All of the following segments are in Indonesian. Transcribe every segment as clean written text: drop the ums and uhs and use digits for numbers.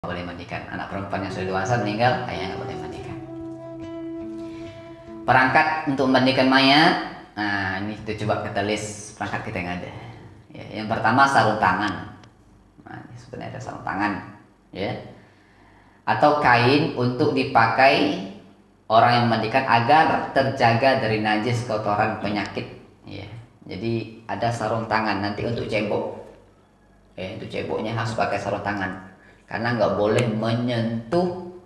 boleh mandikan. Anak perempuan yang sudah dewasa meninggal, ayahnya nggak boleh mandikan. Perangkat untuk memandikan mayat. Nah, ini kita coba kita list perangkat kita yang ada. Ya, yang pertama sarung tangan. Nah, ini sebenarnya ada sarung tangan, ya. Atau kain untuk dipakai orang yang memandikan agar terjaga dari najis, kotoran, penyakit. Ya. Jadi ada sarung tangan nanti untuk cebok. Ya, untuk ceboknya harus pakai sarung tangan. Karena nggak boleh menyentuh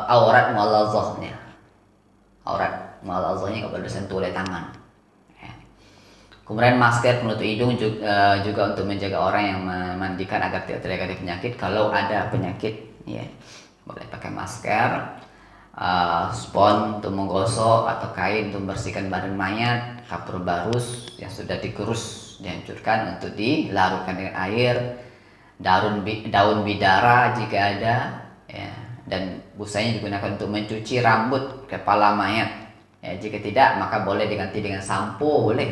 aurat mu'allazahnya. Aurat mu'allazahnya nggak boleh disentuh oleh tangan. Ya. Kemudian masker penutup hidung juga untuk menjaga orang yang memandikan agar tidak terjadi penyakit. Kalau ada penyakit, ya boleh pakai masker. Spons untuk menggosok atau kain untuk membersihkan badan mayat, kapur barus yang sudah digerus dihancurkan untuk dilarutkan dengan air, daun bidara jika ada, ya, dan busanya digunakan untuk mencuci rambut kepala mayat. Ya, jika tidak maka boleh diganti dengan sampo, boleh,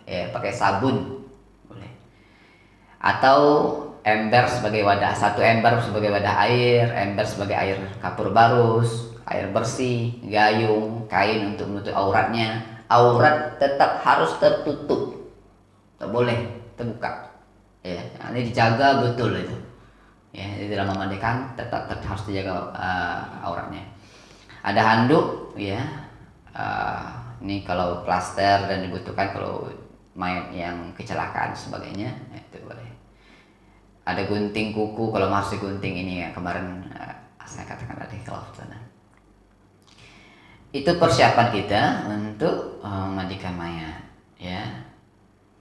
ya, pakai sabun boleh, atau ember sebagai wadah, satu ember sebagai wadah air, ember sebagai air kapur barus, air bersih, gayung, kain untuk menutup auratnya. Aurat tetap harus tertutup, tak boleh terbuka. Ya, ini dijaga betul itu. Ya, di dalam memandikan tetap harus dijaga auratnya. Ada handuk, ya. Ini kalau plaster dan dibutuhkan kalau mayat yang kecelakaan sebagainya, itu boleh. Ada gunting kuku kalau harus digunting, ini ya kemarin saya katakan tadi kalau sana. Itu persiapan kita untuk memandikan mayat, ya.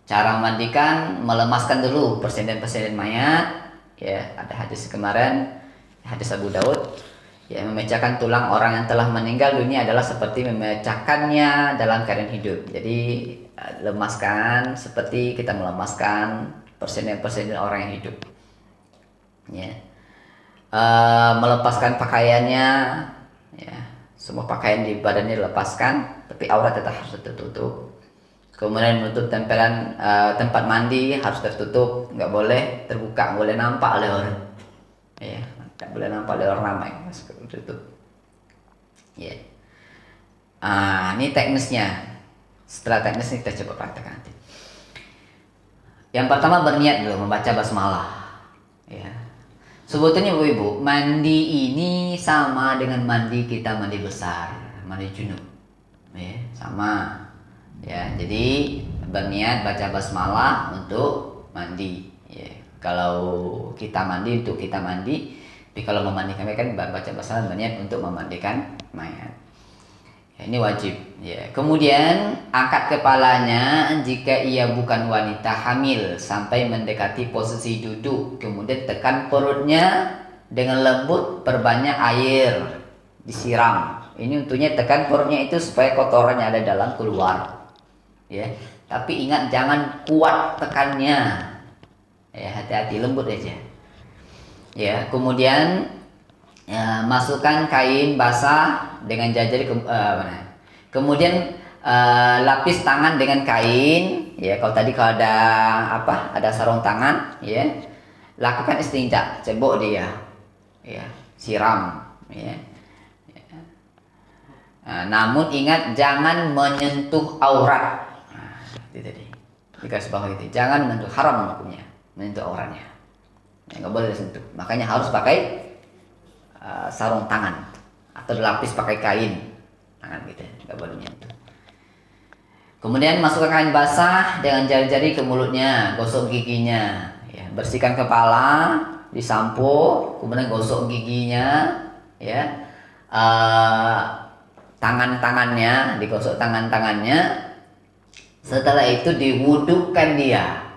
Cara memandikan, melemaskan dulu persenden-persenden mayat, ya. Ada hadis kemarin, hadis Abu Daud, ya, memecahkan tulang orang yang telah meninggal dunia adalah seperti memecahkannya dalam keadaan hidup. Jadi lemaskan seperti kita melemaskan persenden-persenden orang yang hidup, ya. Melepaskan pakaiannya, ya, semua pakaian di badannya dilepaskan, tapi aurat tetap harus tertutup. Kemudian menutup tempelan tempat mandi harus tertutup, nggak boleh terbuka, nggak boleh nampak oleh orang, ya, nggak boleh nampak oleh orang ramai, harus tertutup, ya. Ini teknisnya. Setelah teknis ini kita coba praktekkan nanti. Yang pertama berniat dulu membaca basmalah, ya. Sebetulnya ibu-ibu, mandi ini sama dengan mandi kita mandi besar, mandi junub, ya, sama, ya. Jadi berniat baca basmalah untuk mandi, ya. Kalau kita mandi untuk kita mandi, tapi kalau memandikan kan baca basmalah berniat untuk memandikan mayat. Ya, ini wajib, ya. Kemudian angkat kepalanya jika ia bukan wanita hamil sampai mendekati posisi duduk. Kemudian tekan perutnya dengan lembut, perbanyak air, disiram. Ini untuknya tekan perutnya itu supaya kotorannya ada dalam keluar, ya. Tapi ingat jangan kuat tekannya, ya, hati-hati, lembut aja, ya. Kemudian masukkan kain basah dengan jari, kemudian lapis tangan dengan kain, ya. Kalau tadi kalau ada sarung tangan, ya, lakukan istinja, cebok dia, ya, siram, ya. Namun ingat jangan menyentuh aurat. Itu tadi dikasih bawah itu, jangan menyentuh, haram hukumnya menyentuh auratnya, ya, nggak boleh disentuh. Makanya harus pakai sarung tangan atau dilapis pakai kain tangan gitu, nggak boleh nyentuh. Kemudian masukkan kain basah dengan jari-jari ke mulutnya, gosok giginya, ya. Bersihkan kepala, disampo, kemudian gosok giginya, ya. Tangan-tangannya digosok, tangannya. Setelah itu diwudukkan dia,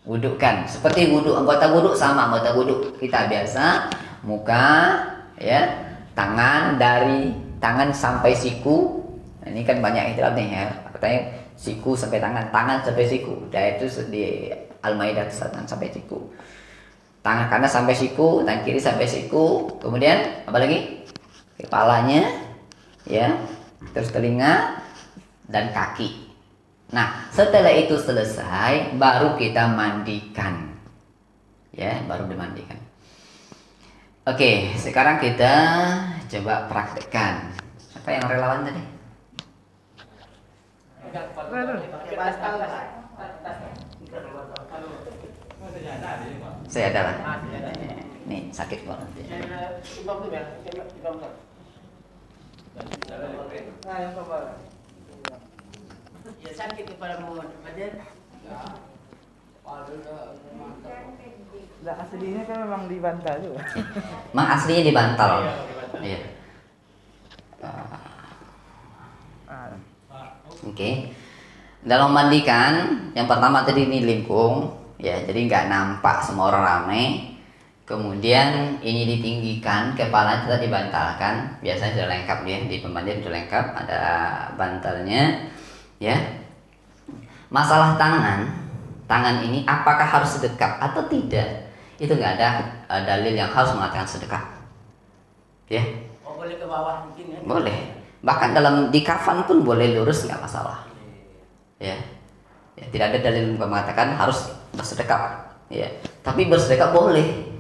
wudukkan seperti wuduk anggota wuduk, sama anggota wuduk kita biasa, muka, ya, tangan, dari tangan sampai siku. Nah, ini kan banyak istilah nih, ya, katanya siku sampai tangan sampai siku. Dan itu di Al-Maidah tangan sampai siku, tangan kanan sampai siku, tangan kiri sampai siku. Kemudian apa lagi? Kepalanya, ya, terus telinga dan kaki. Nah, setelah itu selesai baru kita mandikan, ya, baru dimandikan. Oke, sekarang kita coba praktekkan. Apa yang relawan tadi? Saya adalah. Nih sakit kok nanti. Ya sakit kepalamu, Badan. Nah, aslinya kan memang di bantal juga. Memang aslinya di bantal. Iya. Oke. Dalam memandikan, yang pertama tadi ini lingkung, ya, jadi nggak nampak semua orang ramai. Kemudian ini ditinggikan, kepala kita dibantalkan. Biasanya sudah lengkap dia di pemandian, sudah lengkap, ada bantalnya, ya. Masalah tangan ini apakah harus sedekap atau tidak? Itu nggak ada dalil yang harus mengatakan sedekap, ya. Oh, boleh ke bawah mungkin ya? Boleh. Bahkan di kafan pun boleh lurus, nggak masalah. Ya. Ya, tidak ada dalil yang mengatakan harus bersedekap. Ya. Tapi bersedekap boleh.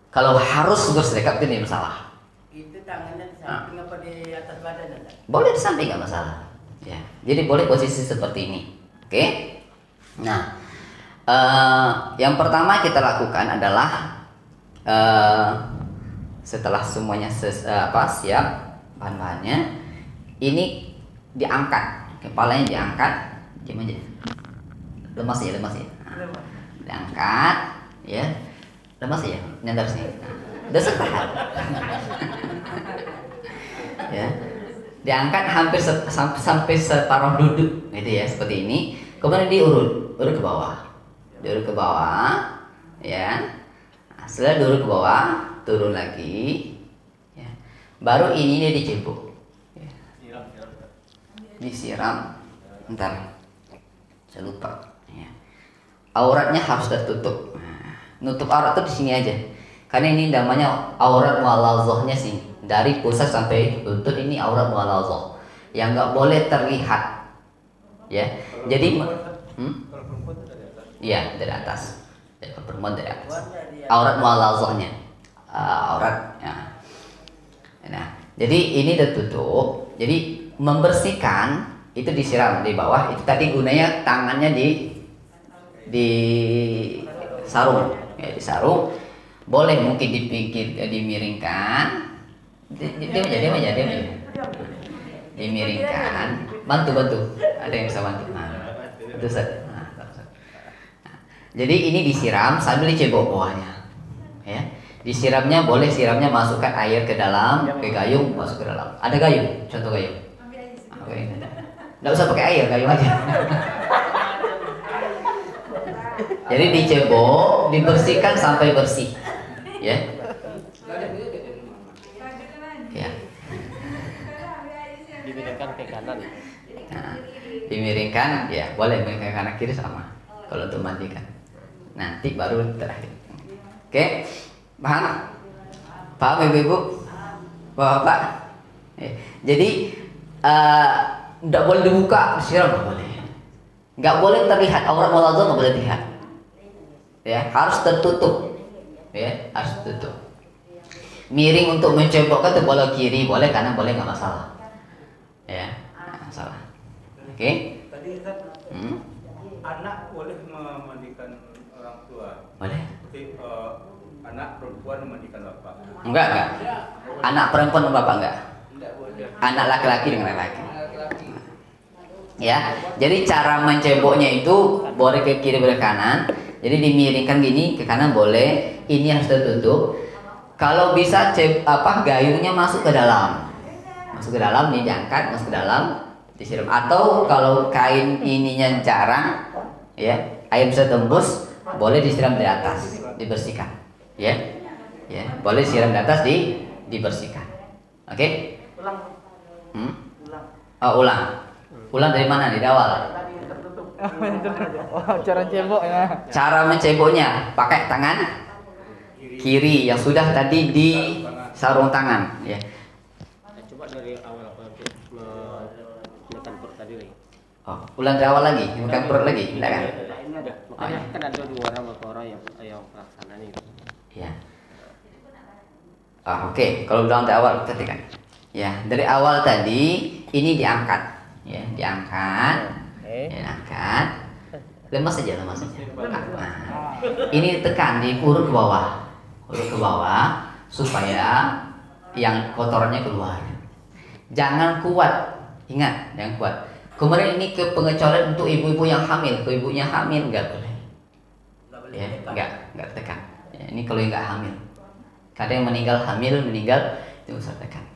Kalau harus bersedekap itu masalah. Itu tangannya di samping apa di atas badan ada? Boleh di samping, nggak masalah. Ya. Jadi boleh posisi seperti ini. Oke. Nah, yang pertama kita lakukan adalah setelah semuanya siap bahan-bahannya, ini diangkat, kepalanya diangkat, diam aja, lemas ya, nah, diangkat, ya, lemas ya, nyandar sini, udah tahan, ya, diangkat hampir sampai separuh duduk, gitu ya, seperti ini, kemudian diurut ke bawah, ya, nah, setelah diurut ke bawah, turun lagi, ya, baru ini dia dicebok. Disiram, ntar saya lupa, ya. Auratnya harus tertutup. Nah, nutup aurat tuh di sini aja, karena ini namanya aurat mu'allazahnya sih, dari pusat sampai lutut ini aurat mu'allazah yang nggak boleh terlihat, ya. Jadi iya, dari atas, dari perempuan dari atas, aurat mu'allazahnya, aurat, ya. Nah, jadi ini tertutup, jadi membersihkan itu disiram di bawah, itu tadi gunanya tangannya di sarung, ya, di sarung, boleh mungkin dimiringkan, dimiringkan, bantu, ada yang bisa bantu, jadi ini disiram sambil dicebok bawahnya, ya, disiramnya boleh siramnya masukkan air ke dalam, ke gayung, masuk ke dalam, ada gayung, contoh gayung. Nggak usah pakai air, gayung aja. Jadi dicebok, dibersihkan sampai bersih, ya. Ya. Dimiringkan ke kanan. Nah, dimiringkan, ya boleh ke kanan kiri sama. Kalau untuk mandikan, nanti baru terakhir. Oke, paham? Paham ibu-ibu, bapak? Jadi nggak boleh dibuka, disiram nggak boleh. Nggak boleh terlihat, aurat mu'allazah nggak boleh terlihat. Ya, harus tertutup. Ya, harus tertutup. Miring untuk mencebokkan itu boleh kiri, boleh kanan, boleh, nggak masalah. Ya, nggak masalah. Oke. Tadi anak boleh memandikan orang tua. Boleh. Seperti anak perempuan memandikan bapak. Enggak. Anak perempuan dan bapak enggak. Tidak boleh. Anak laki-laki dengan laki. Ya, jadi cara menceboknya itu boleh ke kiri, boleh ke kanan. Jadi dimiringkan gini ke kanan boleh. Ini harus tertutup. Kalau bisa gayungnya masuk ke dalam. Masuk ke dalam, ini diangkat, masuk ke dalam, disiram. Atau kalau kain ininya jarang, ya, air bisa tembus, boleh disiram dari atas, dibersihkan. Ya. Ya, boleh disiram di atas, dibersihkan. Oke? Ulang. Ulang dari mana? Di awal. Oh, cara cebok ya. Cara menceboknya pakai tangan kiri yang sudah tadi di sarung tangan, ya. Coba dari awal menekan perut tadi lagi. Oh, ulang dari awal lagi, bukan perut lagi, enggak kan? Makanya kan ada dua orang atau orang yang pelaksana nih. Ya. Oke, kalau bilang dari awal tadi kan, ya dari awal tadi ini diangkat, ya diangkat, diangkat, lemas saja. Nah, ini tekan di urut ke bawah, supaya yang kotorannya keluar. Jangan kuat, ingat, jangan kuat. Kemudian ini ke pengecualian untuk ibu-ibu yang hamil, ke ibunya hamil nggak boleh, ya nggak tekan. Ya, ini kalau nggak hamil. Kadang yang meninggal itu usah tekan.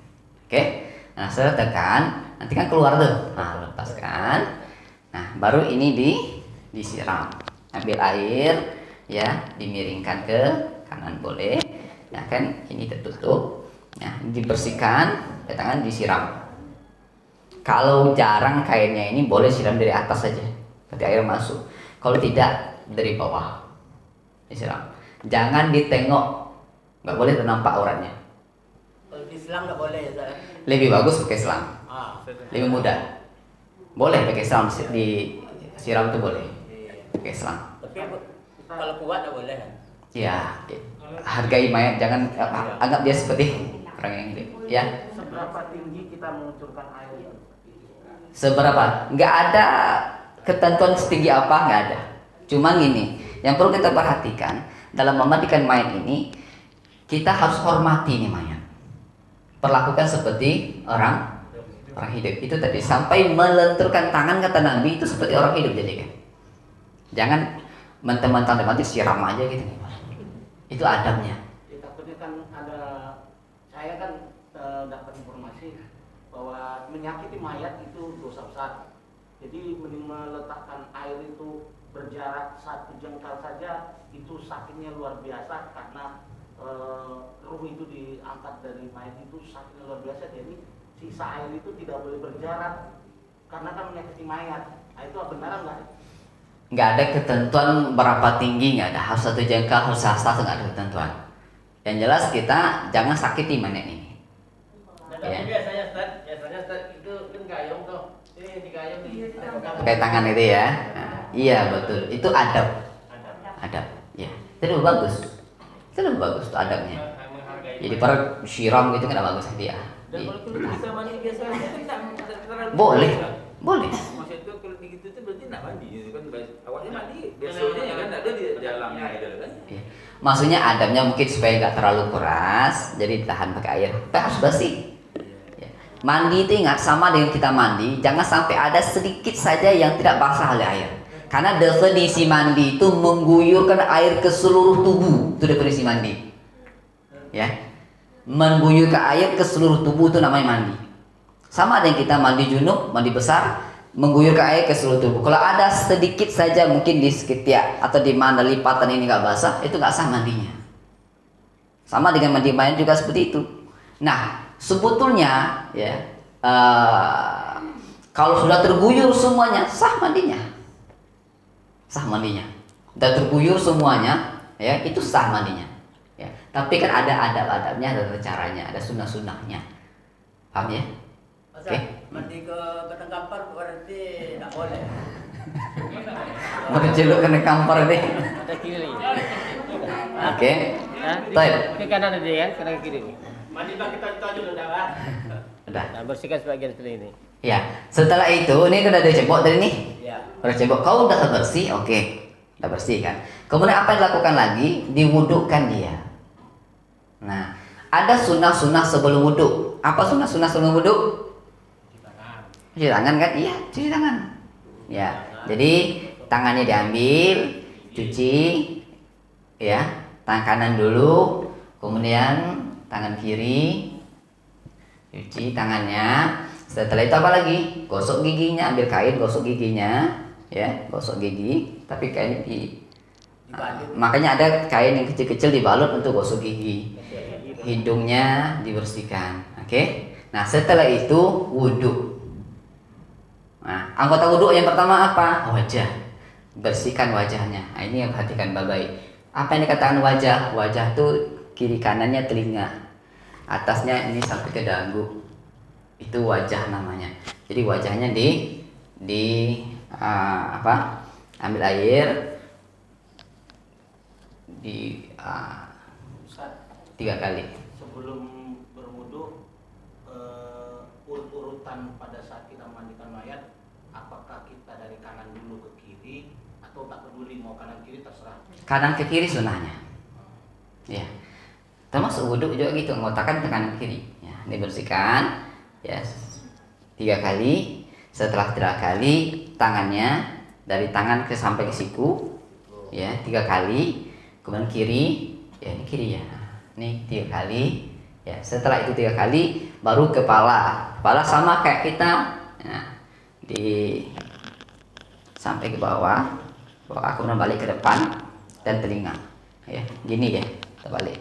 Oke. Nah, setelah tekan, nanti kan keluar tuh. Nah, lepaskan. Nah, baru ini disiram. Ambil air, ya, dimiringkan ke kanan boleh. Nah, kan ini tertutup. Nah, dibersihkan, tangan disiram. Kalau jarang kainnya ini boleh siram dari atas saja. Nanti air masuk. Kalau tidak, dari bawah. Disiram. Jangan ditengok. Nggak boleh ternampak auratnya. Kalau di selang nggak boleh ya, Ustaz? Lebih bagus pakai selang, lebih mudah. Boleh pakai selang, disiram tuh boleh pakai selang. Tapi kalau kuat nggak boleh kan? Ya, hargai mayat, jangan anggap dia seperti orang yang hidup. Ya, Seberapa tinggi kita mengucurkan air itu? seberapa? Nggak ada ketentuan setinggi apa, nggak ada. Cuma gini, yang perlu kita perhatikan dalam memandikan mayat ini, kita harus hormati nih mayat. Perlakukan seperti orang hidup. Itu tadi sampai melenturkan tangan kata Nabi itu seperti orang hidup jadi kan. Jangan mentang-mentang mati siram aja gitu. Itu adabnya. Ya, takutnya kan saya kan dapat informasi bahwa menyakiti mayat itu dosa besar. Jadi meletakkan air itu berjarak 1 jengkal saja itu sakitnya luar biasa karena ruh itu diangkat dari mayat itu sakitnya luar biasa. Jadi sisa air itu tidak boleh berjarak karena kan menyakiti mayat. Nah, itu benar nggak? Nggak ada ketentuan berapa tinggi, nggak ada. Harus 1 jengkal, harus sasta, nggak ada ketentuan. Yang jelas kita jangan sakiti mayat ini. Tapi biasanya Ustaz itu kan gayung tuh. Ini digayung Pakai tangan itu ya. Nah, iya betul. Itu adab. Ya. Itu lebih bagus. Itu lebih bagus tuh adabnya. Jadi para siram gitu kan bagus dia. Dan kalau kita mandi biasa kan tak terlalu. Boleh. Maksud itu kalau begitu itu berarti nak mandi gitu kan. Awalnya mandi biasanya ya kan ada di dalamnya gitu kan. Iya. Maksudnya adabnya mungkin supaya nggak terlalu keras, jadi tahan pakai air. Tapi harus bersih. Ya. Mandi itu ingat sama dengan kita mandi, jangan sampai ada sedikit saja yang tidak basah oleh air. Karena definisi mandi itu mengguyurkan air ke seluruh tubuh. Itu definisi mandi. Ya. Mengguyurkan air ke seluruh tubuh itu namanya mandi. Sama dengan kita mandi junub, mandi besar, mengguyurkan air ke seluruh tubuh. Kalau ada sedikit saja mungkin di sekitar atau di mana lipatan ini nggak basah, itu nggak sah mandinya. Sama dengan mandi mayat juga seperti itu. Nah, sebetulnya ya kalau sudah terguyur semuanya sah mandinya. Udah terguyur semuanya, ya itu sah mandinya. Ya. Tapi kan ada adab-adabnya, ada caranya, ada sunnah-sunnahnya. Paham ya? Oke. Mandi ke kampar berarti tidak boleh. Mau diceluk kena kampar deh. Ada kiri. Oke. Baik. Ke kanan aja ya, kanan ke kiri. Mandi pakai taju udah kan? Udah. Nah, bersihkan sebagian seperti ini. Ya. Setelah itu, ini kan udah cebok tadi nih. Ya. Udah cebok. Kau udah bersih, oke. Udah bersih kan. Kemudian apa yang dilakukan lagi? Diwudukkan dia. Nah, ada sunnah-sunnah sebelum wuduk. Apa sunnah-sunnah sebelum wuduk? Cuci tangan kan? Iya, cuci tangan. Ya, jadi tangannya diambil, cuci, ya, tangan kanan dulu, kemudian tangan kiri, cuci tangannya. Setelah itu apa lagi? Gosok giginya, ambil kain, gosok giginya, ya, gosok gigi. Tapi kainnya makanya ada kain yang kecil-kecil dibalut untuk gosok gigi. Hidungnya dibersihkan, oke? Nah, setelah itu wudhu. Nah, anggota wudhu yang pertama apa? Wajah. Bersihkan wajahnya. Nah, ini yang perhatikan baik-baik. Apa yang dikatakan wajah? Wajah tuh kiri kanannya telinga, atasnya ini sampai ke dagu. Itu wajah namanya. Jadi wajahnya ambil air di 3 kali. Sebelum menentukan pada saat kita memandikan mayat, apakah kita dari kanan dulu ke kiri atau tak peduli mau kanan kiri terserah? Kanan ke kiri sunnahnya. Ya. Termasuk wudhu juga gitu, ngotakan ke kanan kiri. Ya, dibersihkan ya 3 kali. Setelah 3 kali tangannya dari tangan ke sampai ke siku ya 3 kali. Kemudian kiri ya ini kiri ya. Ini 3 kali. Ya, setelah itu 3 kali baru kepala. Kepala sama kayak kita. Nah, sampai ke bawah, kemudian balik ke depan dan telinga. Ya, gini ya, kita balik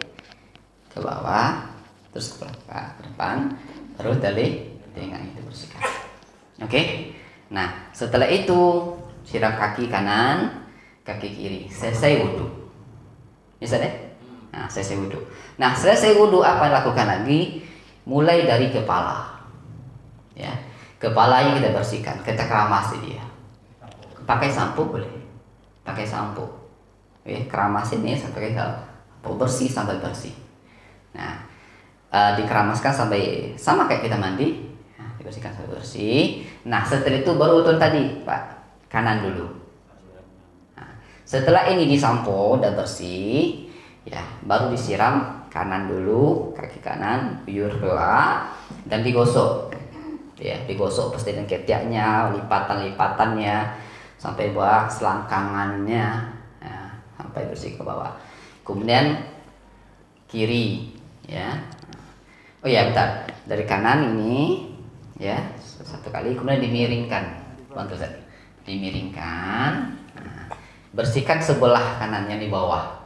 ke bawah, terus ke depan, baru dari telinga itu bersihkan. Oke. Nah, setelah itu siram kaki kanan, kaki kiri, selesai wudhu. Bisa deh? Nah, selesai wudhu. Nah, selesai wudhu apa yang lakukan lagi? Mulai dari kepala. Ya, kepalanya kita bersihkan, kita keramasi dia. Pakai sampo boleh, pakai sampo. Ya, keramasin ini sampai sampo bersih sampai bersih. Nah, dikeramaskan sampai sama kayak kita mandi. Nah, dibersihkan sampai bersih. Nah, setelah itu baru utun tadi, Pak, kanan dulu. Nah, setelah ini disampo dan bersih, ya, baru disiram kanan dulu, kaki kanan, biur doa dan digosok. Ya, digosok pasti dengan ketiaknya, lipatan-lipatannya sampai bawah selangkangannya, ya, sampai bersih ke bawah. Kemudian kiri, ya. Oh ya, bentar. Dari kanan ini, ya, 1 kali, kemudian dimiringkan. Bantu saya. Dimiringkan. Nah, bersihkan sebelah kanannya di bawah.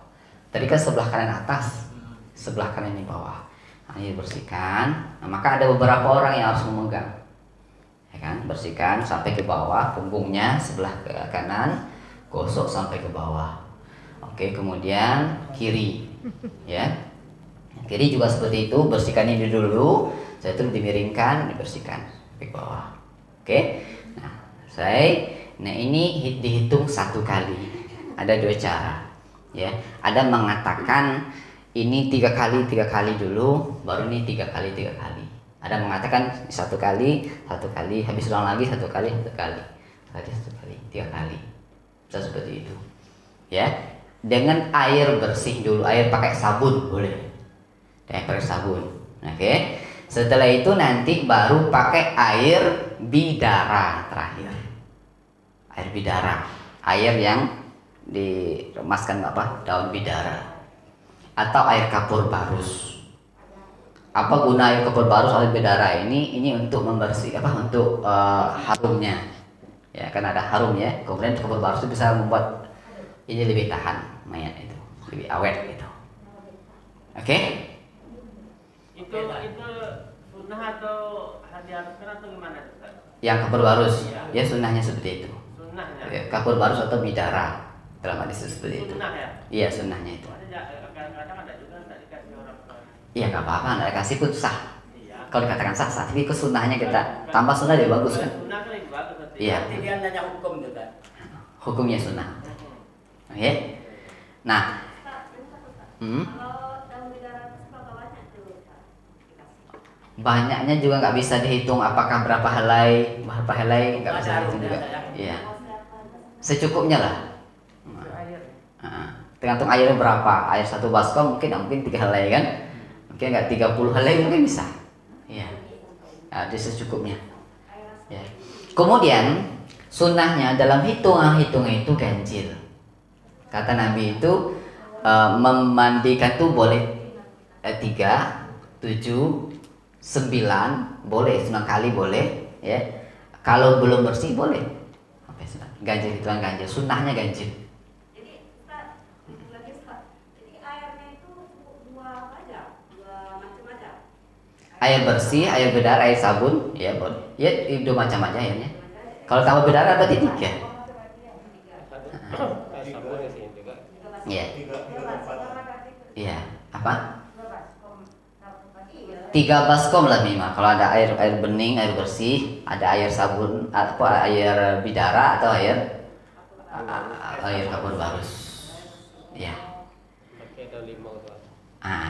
Tadi kan sebelah kanan atas, sebelah kanan di bawah. Nah, ini bersihkan. Nah, maka ada beberapa orang yang harus memegang. Ya kan? Bersihkan sampai ke bawah, punggungnya sebelah ke kanan, gosok sampai ke bawah. Oke, kemudian kiri. Ya. Kiri juga seperti itu, bersihkan ini dulu, setelah itu dimiringkan, dibersihkan sampai ke bawah. Oke. Nah, ini dihitung 1 kali. Ada 2 cara. Ya, ada mengatakan ini 3 kali dulu, baru ini 3 kali. Ada mengatakan 1 kali, habis ulang lagi 1 kali, 3 kali. Bisa seperti itu. Ya, dengan air bersih dulu, air pakai sabun boleh. Pakai sabun. Oke. Setelah itu nanti baru pakai air bidara terakhir. Air bidara, air yang diremaskan daun bidara atau air kapur barus. Apa guna air kapur barus atau air bidara ini untuk membersih untuk harumnya. Ya, kan ada harum ya. Kemudian kapur barus itu bisa membuat ini lebih tahan mayat itu, lebih awet gitu. Oke? Itu sunnah atau diharuskan atau gimana, Ustaz? Yang kapur barus, ya sunnahnya seperti itu. Sunnahnya. Ya, kapur barus atau bidara dalam hadis seperti itu. Sunnah ya? Iya, sunnahnya itu. Kadang-kadang ada juga nggak dikasih orang tua. Iya, nggak apa-apa, nggak dikasih pun sah. Iya. Kalau dikatakan sah, tapi ke sunnahnya kita tambah sunnah dia bagus kan? Sunnah kan lebih bagus berarti. Iya. Berarti dia nanya hukum juga. Hukumnya sunnah. Oke. Nah, banyaknya juga nggak bisa dihitung apakah berapa helai nggak bisa dihitung juga. Iya. Secukupnya lah. Tergantung airnya berapa. Air 1 baskom mungkin 3 helai kan? Mungkin nggak 30 helai mungkin bisa. Iya. Nah, itu secukupnya. Ya. Kemudian sunnahnya dalam hitungan itu ganjil. Kata Nabi itu memandikan tuh boleh 3, 7, 9 boleh, 9 kali boleh, ya. Kalau belum bersih boleh. Ganjil hitungan ganjil, sunnahnya ganjil. Jadi airnya itu dua macam aja. Air bersih, air bedara, air sabun, ya boleh. Ya itu macam aja airnya. Kalau tambah bedara berarti 3. Sabun di sini juga. Iya. Iya. Apa? 3 baskom lah minimal. Kalau ada air bening, air bersih, ada air sabun, air bidara atau air kapur barus. Ya. Pakai ada 5 tuh.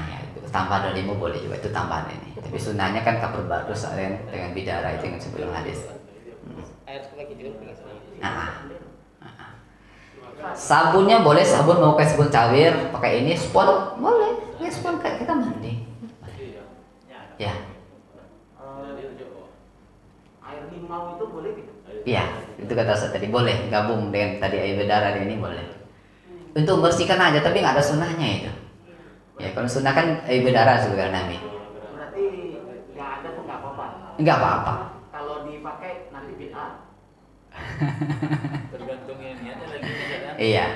Ya itu. tambah 25 boleh juga, itu tambahan ini. Tapi sunnahnya kan kafur baru dengan bidara itu yang sebelum hadis. Air sebagai juga pakai sabun. Nah, sabunnya boleh, sabun mau pakai sabun cair, pakai ini spon boleh, pakai spon kayak kita mandi. Ya, Air limau itu boleh gitu? iya, itu kata saya tadi boleh gabung dengan tadi air berdarah ini boleh. Untuk membersihkan aja, tapi nggak ada sunnahnya itu. Ya, kalau sunnah kan air berdarah sebenarnya Nabi. Berarti yang ada tuh nggak apa-apa. Nggak apa-apa. Kalau dipakai nanti bid'ah. Tergantung yang niatnya lagi kan. Iya.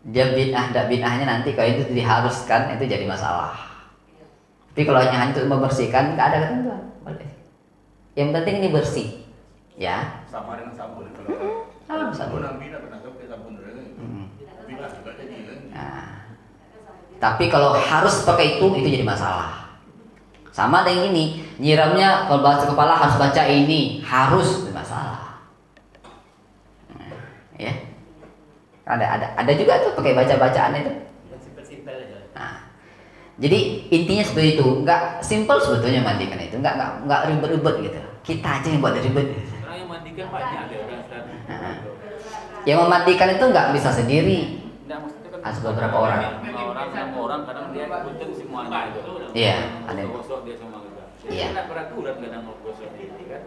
Dia bid'ah, tidak bid'ahnya nanti kalau itu diharuskan itu jadi masalah. Tapi kalau hanya untuk membersihkan nggak ada ketentuan, boleh. Yang penting ini bersih, ya. Sama dengan sabun. Kalau Sabun sabun. yang bina pernah pakai sabun dulu. Bina juga jadi kan. Nah, tapi kalau harus pakai itu jadi masalah. Sama dengan ini, nyiramnya kalau bahasa kepala harus baca ini, harus masalah. Ya. Ada juga tuh pakai baca-bacaan itu. Simpel-simpel aja. Nah, jadi intinya seperti itu, nggak simple sebetulnya mandikan itu, nggak ribet-ribet gitu. Kita aja yang buat ribet. Sekarang yang mandikan banyak ada orang Ustaz. Nah, yang memandikan itu nggak bisa sendiri, Nggak, maksudnya kan harus beberapa orang. Enam orang kadang dia ikutin semuanya itu. Iya, ada. Gosok dia semua juga. Iya. Jadi peraturan kadang mau gosok ini kan.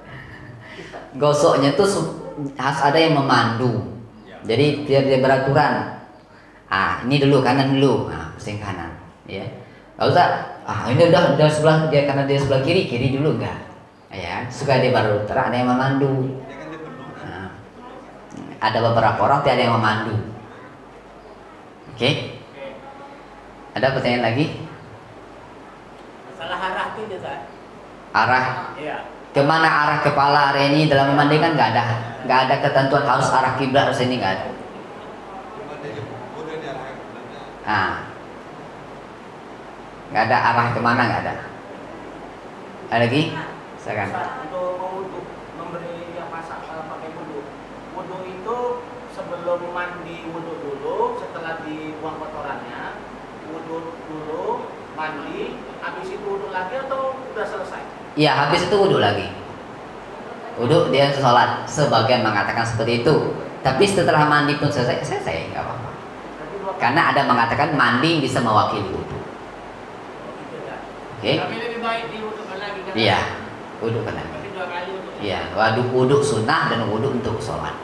Gosoknya tuh harus ada yang memandu. Jadi biar dia beraturan. Ah, ini dulu kanan dulu. Nah, pusing kanan, ya. Gak usah. Ah, ini udah sebelah dia karena dia sebelah kiri dulu enggak. Ya, supaya dia beraturan, ada yang memandu. Nah, ada beberapa orang tidak ada yang memandu. Oke. Ada pertanyaan lagi? Masalah arah itu dia, Ustaz. Arah Iya. kemana arah kepala hari ini dalam memandikan nggak ada ketentuan harus arah kiblat harus ini nggak ada. Ah, nggak ada arah kemana nggak ada. Ada lagi? Silakan. Untuk mewudu, memberi yang masak pakai wudu. Wudu itu sebelum mandi wudu dulu, setelah dibuang kotorannya, wudu dulu, mandi, habis itu wudu lagi atau udah selesai? Iya, habis itu wudhu lagi. Wudhu dia sholat. Sebagian mengatakan seperti itu. Tapi setelah mandi pun selesai nggak apa-apa. Berarti dua kali. Karena ada mengatakan mandi bisa mewakili wudhu. Oke? Tapi lebih baik diwudukan lagi kan? Iya, wudhu kan. Tapi 2 kali untuk. Iya, wudhu sunnah dan wudhu untuk sholat.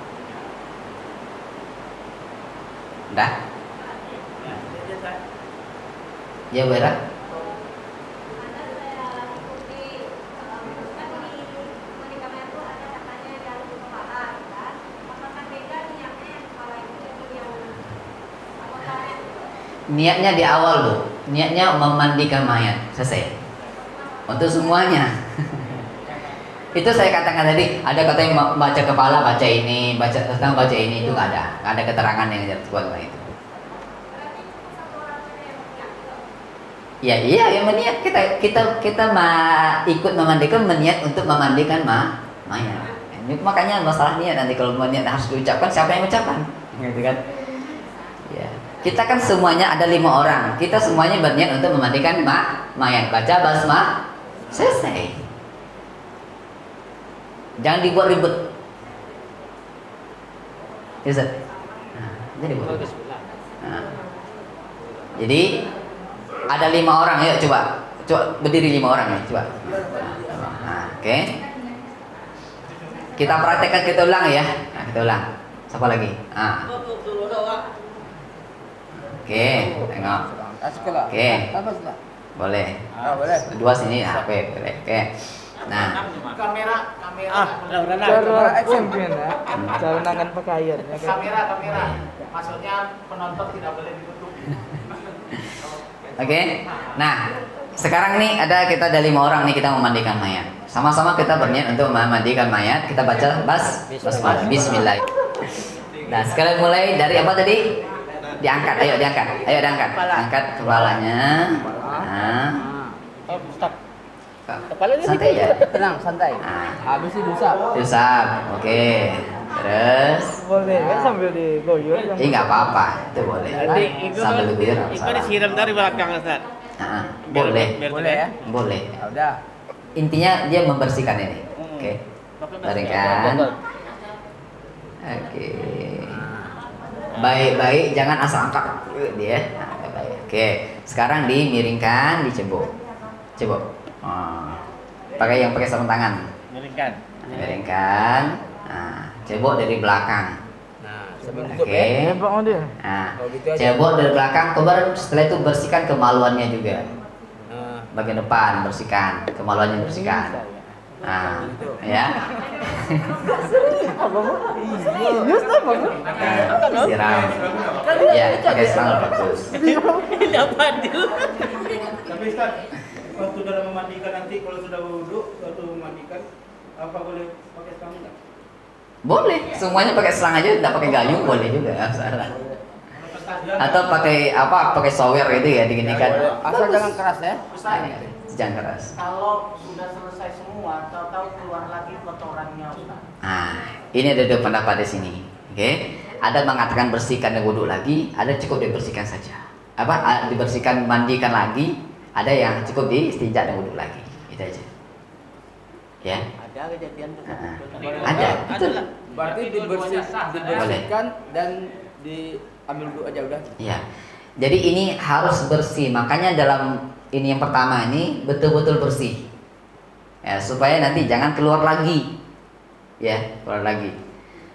Udah? Ya, jadi, Ustaz. Ya, Vera? Niatnya di awal Bu, niatnya memandikan mayat, selesai. Untuk semuanya. Itu saya katakan tadi, ada kata yang baca kepala, baca ini, baca ini, itu nggak ada keterangan yang kuat lah itu. Ya iya, yang meniat kita ikut memandikan, meniat untuk memandikan mayat. Makanya masalah niat nanti kalau niat harus diucapkan, siapa yang ucapkan, gitu kan? Ya. Kita kan semuanya ada 5 orang. Kita semuanya berniat untuk memandikan mayat. Baca basmalah, selesai. Jangan dibuat ribet. Ya, Ustaz. Jadi buat ribet. Nah. Jadi ada 5 orang. Ayo coba berdiri 5 orang ya. Coba. Nah, oke. Kita praktekkan, kita ulang ya. Nah, kita ulang. Siapa lagi? Ah. Oke, tengok. Oke. Boleh. Boleh. Dua sini, nah, oke, boleh. Oke. Nah, kamera Cara SMP cara nangan pakaian. kamera maksudnya penonton tidak boleh ditutup. oke. Nah, sekarang nih kita ada 5 orang nih, kita memandikan mayat. Sama-sama kita berniat untuk memandikan mayat. Kita baca basmalah, bismillah. Nah, sekarang mulai dari apa tadi? Diangkat, ayo diangkat. Angkat kepalanya. Nah. Stop. Kepala ini Santai ya. tenang, santai. Nah, Habis itu usap. usap. Oke. Terus Boleh kan sambil digoyur. nggak apa-apa, itu boleh. Nanti Sambil diguyur nggak Iko masalah. disiram dari belakang, Ustaz. Boleh. Boleh ya? Boleh. Ya udah. Intinya dia membersihkan ini. Oke. Baringkan. Oke. Baik-baik, jangan asal angkat dia. Nah, baik. Oke. Sekarang dimiringkan, dicebok. Cebok. Pakai yang pakai sarung tangan. Miringkan. Miringkan. Nah, cebok dari belakang. Nah, sambil tutup Oke. ya. Nah, Oh, gitu aja. cebok dari belakang. Kemudian setelah itu bersihkan kemaluannya juga. Nah, Bagian depan bersihkan, kemaluannya bersihkan. Nah, ya. Siram. Ya, pakai sandal bagus. ini apa dulu? Tapi Ustaz, waktu dalam memandikan nanti kalau sudah wudhu, waktu memandikan apa boleh pakai selang enggak? Boleh, semuanya pakai selang aja, tidak pakai gayung boleh juga, nggak salah. Atau pakai apa? Pakai shower gitu ya, diginikan. Asal jangan keras ya. Ustaz, Jangan keras. kalau sudah selesai semua, tahu-tahu keluar lagi kotorannya Ustaz. Ini ada dua pendapat di sini. Oke, ada mengatakan bersihkan dan wudhu lagi, ada cukup dibersihkan saja. Dibersihkan, mandikan lagi, ada yang cukup di istinja dan wudhu lagi. Itu aja. Ya. Ada kejadian Ada. Betul. Berarti dibersihkan dan diambil dulu aja udah. Iya. Jadi ini harus bersih. Makanya dalam ini yang pertama ini betul-betul bersih. Ya, supaya nanti jangan keluar lagi. Ya, keluar lagi.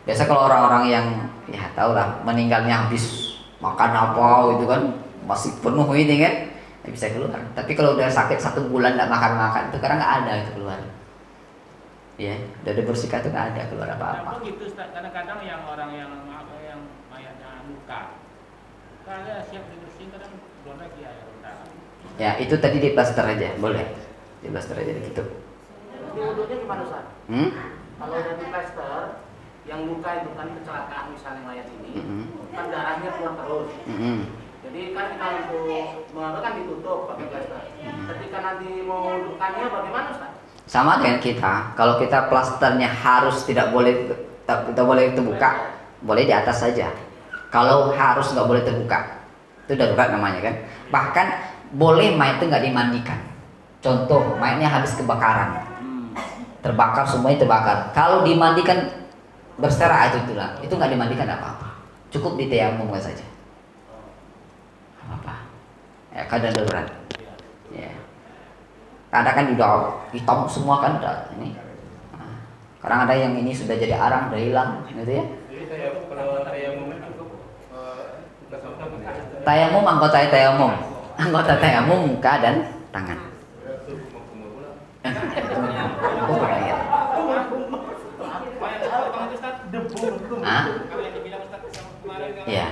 Biasa kalau orang-orang yang ya tahu lah meninggalnya habis makan apa gitu kan masih penuh ini kan ya bisa keluar. Tapi kalau udah sakit 1 bulan tidak makan-makan itu karena nggak ada itu keluar. Ya, udah dibersihkan itu nggak ada keluar apa-apa. Gitu, Ustaz. Kadang-kadang yang orang yang mayatnya luka, kalau siap dibersihin kadang belum lagi air rendah. Ya, itu tadi di plaster aja, boleh. Di plaster aja ditutup. Di wudhunya gimana Ustaz? Kalau udah di plaster, yang luka itu kan kecelakaan misalnya mayat ini, kan darahnya keluar terus. Jadi kan kita untuk mengapa kan ditutup pakai plaster. Ketika nanti mau lukanya bagaimana Ustaz? Sama dengan kita, kalau kita plasternya harus tidak boleh terbuka, boleh di atas saja. Kalau harus nggak boleh terbuka, itu darurat namanya kan. Bahkan boleh mayat itu nggak dimandikan. Contoh mayatnya habis kebakaran, terbakar semuanya terbakar. Kalau dimandikan berserak itu tulang, itu nggak dimandikan apa-apa. Cukup ditayamum saja. Apa? Ya kadang darurat. Ya. Kadang kan udah hitam semua kan udah ini. Nah, kadang ada yang ini sudah jadi arang, udah hilang, gitu ya. Kalau tayamum cukup Tayamum anggota tayamum muka dan tangan. Ya.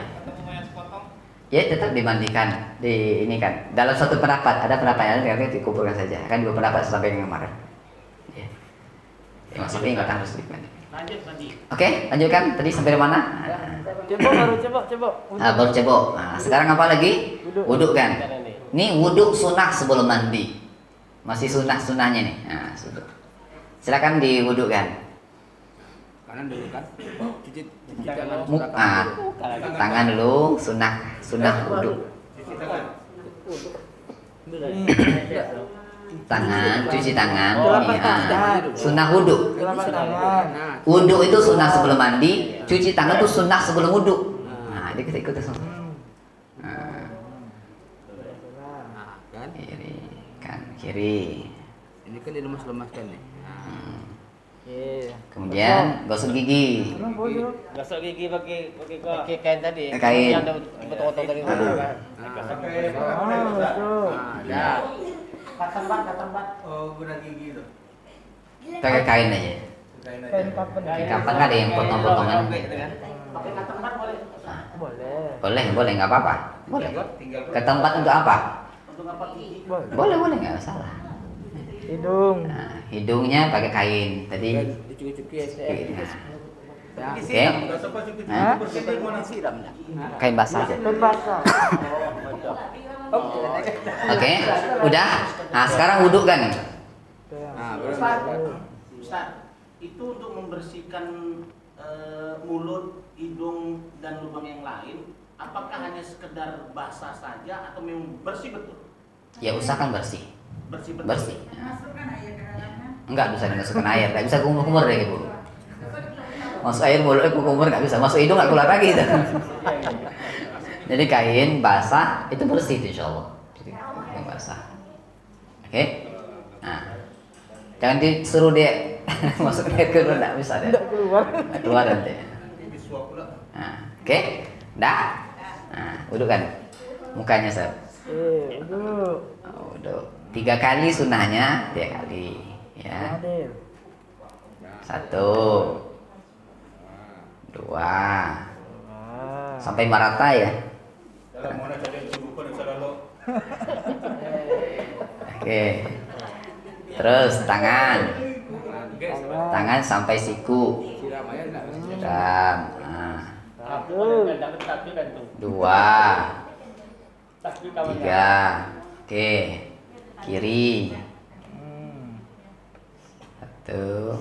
Ya tetap dimandikan, ini kan. Dalam satu pendapat, ada pendapat yang dikumpulkan saja. Kan 2 pendapat sampai yang kemarin. Ya. Imam Syafi'i nggak harus dimandikan. Lanjut mandi. Oke, lanjutkan. Tadi sampai di mana? Coba. Baru cebok. Nah, sekarang apa lagi? Wudhu kan? Ini wudhu sunnah sebelum mandi. Masih sunnahnya nih. Nah, silakan diwudhukan. Kanan dulu kan. Cuci Tangan dulu, sunnah wudhu. Cuci tangan. Sunnah wudhu. Wudhu itu sunnah sebelum mandi, cuci tangan itu sunnah sebelum wudhu. Nah, dia kita ikut semua. Kiri. Ini kan dilemas-lemaskan nih. Kemudian gosok gigi. Gosok gigi pakai kain tadi. Kain. Yang potong-potong tadi. Ya. Katan bat. oh guna gigi itu. Pakai kain aja. Kapan nggak ada yang potong-potongan? Pakai katan bat boleh. Boleh nggak apa-apa. Boleh. Ke tempat untuk apa? Untuk apa gigi? Boleh nggak masalah. Hidung. Nah, hidungnya pakai kain tadi. Dicuci-cuci ya. Oke. Kain basah aja. Oke, udah. Nah, sekarang wudhu kan? Ustaz, itu untuk membersihkan mulut, hidung, dan lubang yang lain, apakah hanya sekedar basah saja atau memang bersih betul? Ya usahakan bersih. Bersih betul. Bersih. Masukkan air ke dalamnya. Enggak bisa dimasukkan air, nggak bisa kumur-kumur deh ibu. Masuk air mulut kumur nggak bisa, masuk hidung nggak keluar lagi itu. Jadi kain basah itu bersih insya Allah. Jadi kain basah. Oke. Nah, jangan disuruh dia masuk air ke nggak bisa deh. Nggak keluar nanti. Disuap pula. Nah, oke, dah. Nah, uduk kan, mukanya Sir. Uduk. 3 kali sunahnya, 3 kali, ya. 1, 2, sampai merata ya. Dalam mana cari cukup pada salah lo. Oke. Terus tangan sampai siku. Siram. Nah. Tapi kan tuh. 2, Tapi kawan 3. Oke. Kiri. 1,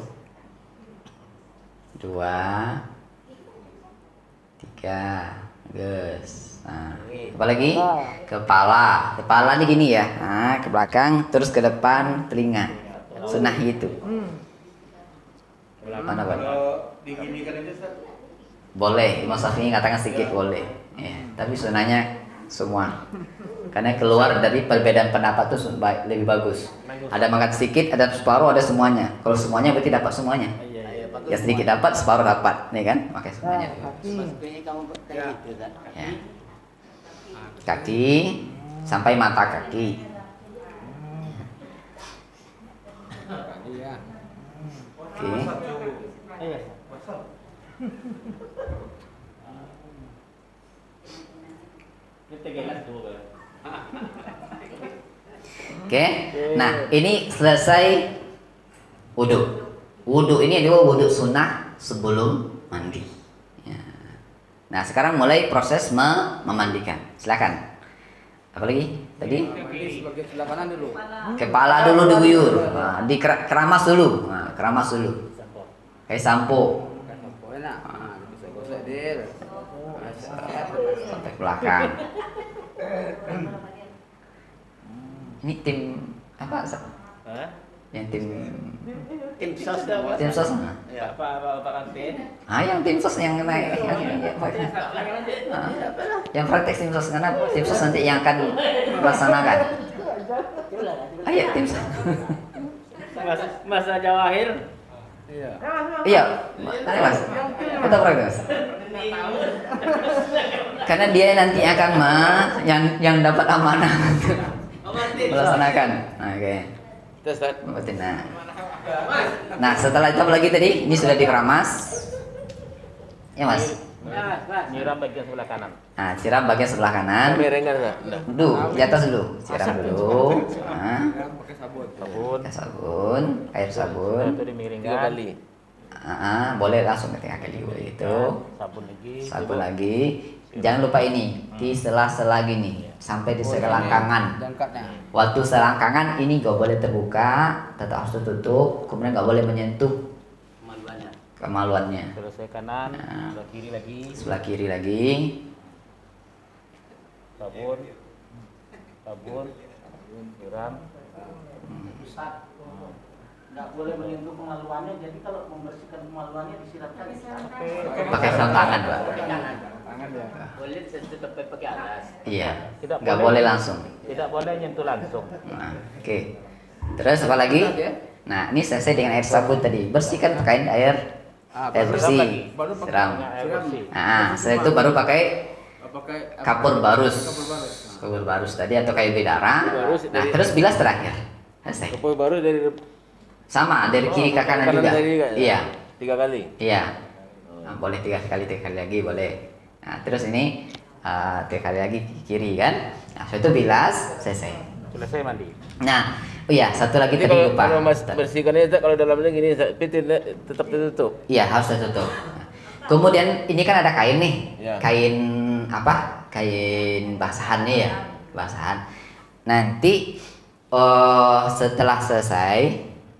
2, 3. Guys. Nah, apa lagi? Kepala. Kepala ini gini ya. Nah, ke belakang terus ke depan telinga. Sunnah gitu. Mana Bang? Kalau diginikan aja Ustaz. Boleh, Imam Syafi'i katakan sedikit boleh. Ya, tapi sunnahnya semua. Karena keluar dari perbedaan pendapat itu lebih bagus. Ada mangkat sedikit, ada separuh, ada semuanya. Kalau semuanya berarti dapat semuanya. Ya sedikit dapat, separuh dapat, nih kan? Pakai semuanya. Ya. Kaki sampai mata kaki. Oke. kita gelas tuh. Oke. Nah, ini selesai wudhu. Wudhu ini adalah wudhu sunnah sebelum mandi. Ya. Nah, sekarang mulai proses memandikan. Silakan. Apa lagi? Tadi? Sebagai sebelah kanan dulu. Kepala dulu diguyur. Nah, keramas dulu. Nah, keramas dulu. Kayak sampo. Enak. Bisa gosok dir. Sampai belakang. Ini tim apa? Hah? Yang tim Sos tim sos. Pak kantin. Yang tim sos yang naik. Yang praktek tim sos karena tim sos nanti yang akan melaksanakan. Ayo tim sos. Mas Jawahir. Iya, mas. Kita praktek mas. Karena dia nanti akan yang dapat amanah untuk melaksanakan. Oke. Betina. Nah, setelah itu apa lagi tadi? Ini sudah dikeramas. Ya mas. Nyiram bagian sebelah kanan. Nah, siram bagian sebelah kanan. Dulu, di atas dulu. Siram dulu. Nah, Pakai sabun. pakai sabun, air sabun. Itu dimiringkan. 3 kali. Boleh langsung ke tengah kali itu. Sabun lagi. Sabun lagi. Jangan lupa ini di sela-sela gini sampai di selangkangan. Jangkatnya. Waktu selangkangan ini gak boleh terbuka, tetap harus tertutup. Kemudian gak boleh menyentuh kemaluannya. Selesai kanan, sebelah kiri lagi. Sebelah kiri lagi. Sabun. Nyiram. Ustaz, nggak boleh menyentuh kemaluannya. Jadi kalau membersihkan kemaluannya disiramkan. Pakai sarung tangan, Pak. Tangan ya. Boleh tetap pakai alas. Iya. Tidak Gak boleh langsung. Tidak boleh nyentuh langsung. Nah, oke. Terus apa lagi? Nah, ini selesai dengan air sabun tadi. Bersihkan pakai air bersih. Baru pakai Siram. Air bersih. Nah, setelah itu baru pakai pakai kapur barus. Kapur barus. Kapur barus tadi atau kayu bidara. Barus Nah, dari- terus bilas terakhir. Selesai. Kapur baru dari Sama dari kiri ke kanan juga. dari Iya. 3 kali. Iya. Nah, boleh 3 kali lagi boleh. Nah, terus ini 3 kali lagi ke kiri kan. Nah, setelah itu bilas selesai. Selesai mandi. Nah, oh iya, satu lagi Jadi tadi kalau, lupa. kalau mas bersihkannya Ustaz, kalau dalamnya gini Ustaz, tetap tertutup. Iya, harus tertutup. Kemudian ini kan ada kain nih. Ya. Kain apa? Kain basahannya ya, basahan. Nanti setelah selesai,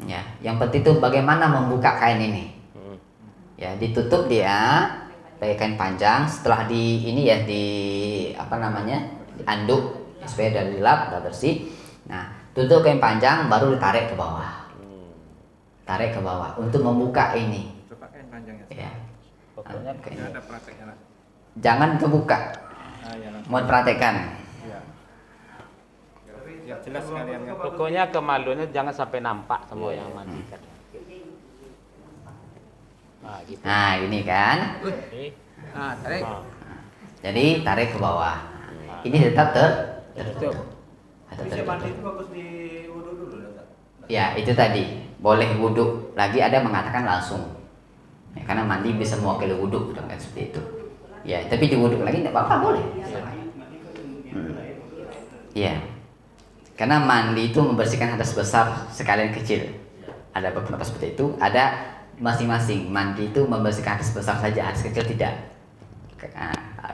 ya, yang penting itu bagaimana membuka kain ini. Ya, ditutup dia pakai kain panjang. Setelah di ini ya di apa namanya? Dianduk supaya udah dilap, udah bersih. Nah, tutup kain panjang baru ditarik ke bawah. Tarik ke bawah untuk membuka ini. Coba kain panjangnya. Ya. Pokoknya Oke. Ini ada prakteknya lah. Jangan kebuka. Ya, Mau praktekkan. ya. Ya jelas sekalian. Pokoknya kemaluannya jangan sampai nampak semua yang mandikan. Nah, gitu. Nah, ini kan. tarik. Jadi tarik ke bawah. Ini tetap tertutup. Tetap Bisa mandi tertutup. itu bagus di wudhu dulu, Ustaz. Ya, itu tadi. Boleh wudhu. Lagi ada yang mengatakan langsung. Ya, karena mandi bisa mewakili wudhu, kan seperti itu. Ya, tapi di wudhu lagi tidak apa-apa, boleh. Iya. Karena mandi itu membersihkan hadas besar sekalian kecil. Ada beberapa seperti itu. Ada masing-masing. Mandi itu membersihkan hadas besar saja, hadas kecil tidak.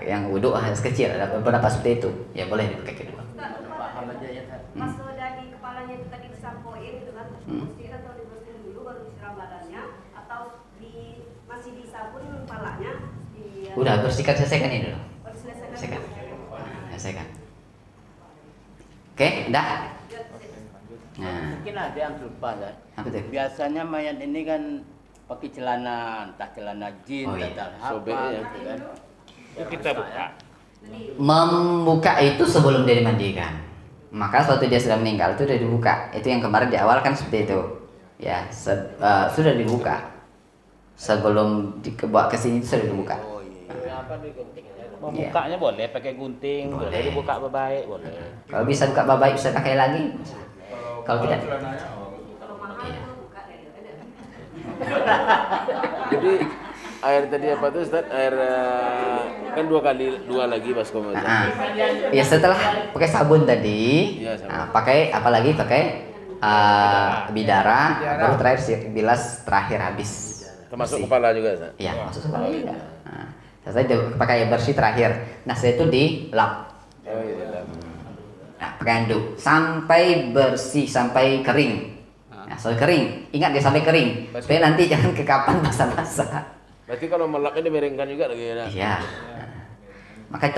Yang wudhu hadas kecil. Ada beberapa seperti itu. Ya boleh dipakai kedua. Paham aja ya. Pas dari kepalanya itu tadi disampoin gitu kan, dibersihin atau dibersihin dulu baru disiram badannya, atau masih disabun kepalanya. Udah bersihkan, selesaikan ini dulu. Baru selesai. Selesaikan. Selesaikan. Oke, udah. Nah, Mungkin ada yang lupa kan. apa tuh? Biasanya mayat ini kan pakai celana, entah celana jin, Oh, iya. entah apa Sobeknya. gitu kan. Itu kita buka. Membuka itu sebelum dia dimandikan. Maka suatu dia sudah meninggal itu sudah dibuka. Itu yang kemarin di awal kan seperti itu. Ya, sudah dibuka. Sebelum dibawa ke sini sudah dibuka. Oh iya. Membukanya boleh pakai gunting, boleh Boleh. dibuka baik, boleh. Kalau bisa buka baik bisa pakai lagi. Kalau tidak, celananya Kalau mahal Iya. tuh buka kayak gitu. Jadi air tadi apa tuh Ustaz? Air kan dua lagi baskom Ustaz. ya setelah pakai sabun tadi, Iya, sabun. pakai apa lagi? Pakai bidara, baru terakhir bilas terakhir habis. Termasuk Bersih. kepala juga Ustaz. Iya, masuk kepala juga. Nah, selesai dia pakai air bersih terakhir. Nah, setelah itu dilap. Oh iya. Nah, pakai handuk sampai bersih, sampai kering. Nah, sampai kering. Ingat dia sampai kering. Supaya nanti jangan ke kapan basah-basah. Berarti kalau melapnya dimiringkan juga lagi ya. Iya. Makanya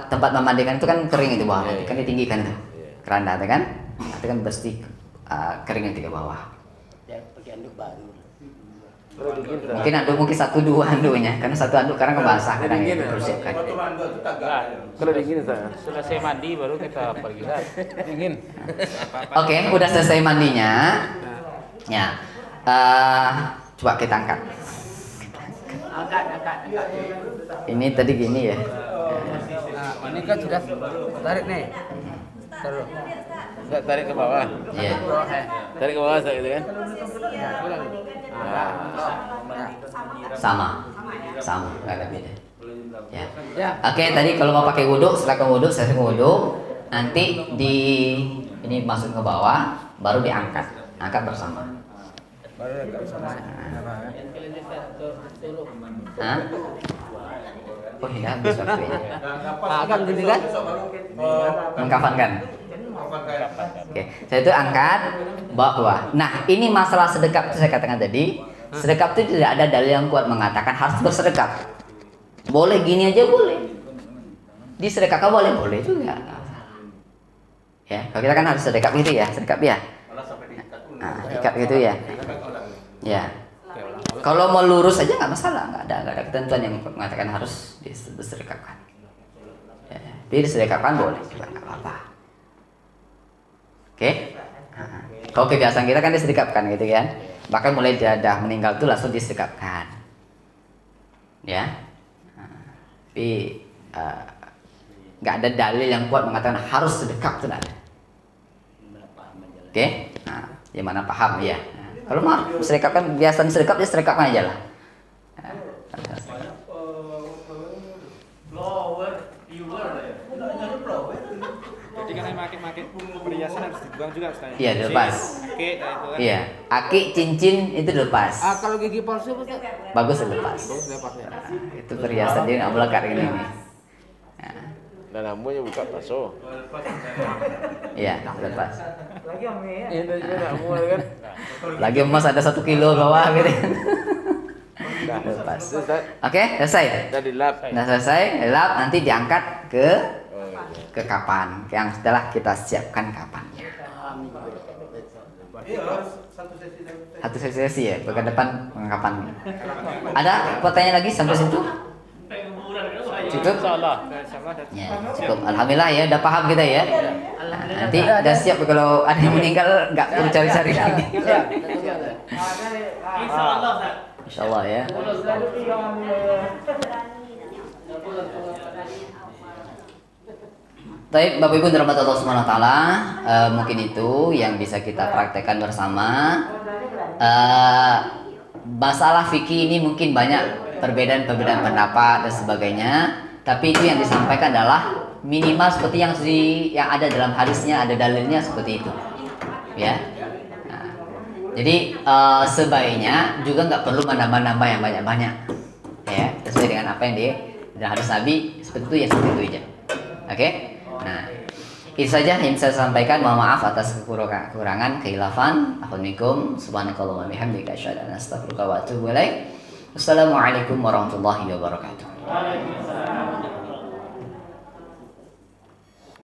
tempat memandikan itu kan kering itu bawah, kan ditinggikan tuh. Keranda itu kan. Itu kan bersih kering yang di bawah. Ya, pakai anduk baru. Mungkin handuk mungkin 1-2 handuknya, karena satu handuk karena kebasah kadang ya dipersiapkan. Waktu mandul itu tagak. Kalau dingin Ustaz. Selesai mandi baru kita pergi lah. Dingin. Oke, udah selesai mandinya. Ya. Coba kita angkat. Angkat. Ini tadi gini ya. Ini kan sudah tarik nih. Taruh. Ustaz tarik ke bawah. Iya. Tarik ke bawah Ustaz gitu kan. Sama, nggak ada beda. Ya. Oke, tadi kalau mau pakai wudhu, silakan wudhu, selesai wudhu, nanti ini masuk ke bawah, baru diangkat, angkat bersama. Hah? Oh iya, habis waktunya. Akan gitu kan? Mengkafankan. Oke, saya itu angkat, bawa keluar. Nah, ini masalah sedekap itu saya katakan tadi. Sedekap itu tidak ada dalil yang kuat mengatakan harus bersedekap. Boleh gini aja boleh. Disedekapkan boleh juga. Ya, kalau kita kan harus sedekap gitu ya, sedekap ya. Nah, ikat gitu ya. Ya. Kalau mau lurus aja nggak masalah, nggak ada ketentuan yang mengatakan harus disedekapkan. Ya, jadi disedekapkan boleh juga nggak apa-apa. Oke. Nah, kalau kebiasaan kita kan disedekapkan gitu kan. Bahkan mulai dia meninggal tuh langsung disedekapkan. Ya. Nah, tapi nggak ada dalil yang kuat mengatakan harus sedekap itu nggak ada. Oke. Nah, yang mana paham ya. Nah, kalau mau sedekapkan biasa sedekap ya sedekapkan aja lah. Nah, Jadi kan makin perhiasan harus dibuang juga Ustaz. Iya, dilepas. Oke, itu kan. Iya, aki, cincin itu dilepas. Kalau gigi palsu Ustaz? Bagus dilepas. Lepasnya. Nah, itu perhiasan dia nggak melekat gini nih. Nah, Dan namanya buka bakso. iya, lepas. Ini juga namu kan. Lagi emas ada 1 kilo bawah gitu. Nah, Lepas. Ustaz, Oke, selesai. udah dilap. Nah, selesai, lap nanti diangkat Oh, iya. ke kapan yang setelah kita siapkan kapannya. Iya, harus satu sesi dan Satu sesi ya, pekan depan pengungkapan. Ada pertanyaan lagi sampai situ? Cukup? Insyaallah. Ya, cukup. Alhamdulillah ya, udah paham kita ya. Nanti udah siap kalau ada yang meninggal nggak perlu cari-cari lagi. Insyaallah, Ustaz. Insyaallah ya. Baik, Bapak Ibu dirahmati Allah Subhanahu wa taala, mungkin itu yang bisa kita praktekkan bersama. Masalah fikih ini mungkin banyak perbedaan pendapat dan sebagainya, tapi itu yang disampaikan adalah minimal seperti yang ada dalam hadisnya, ada dalilnya seperti itu. Ya. Nah, jadi sebaiknya juga nggak perlu menambah-nambah yang banyak-banyak. Ya, sesuai dengan apa yang dalam hadis Nabi seperti itu ya, seperti itu aja. Oke? Nah, itu saja yang saya sampaikan. Mohon maaf atas kekurangan, khilafan. Assalamualaikum subhanakallahumma bihamdika asyhadu an la ilaha illa anta astaghfiruka wa atubu ilaik. Wassalamualaikum warahmatullahi wabarakatuh.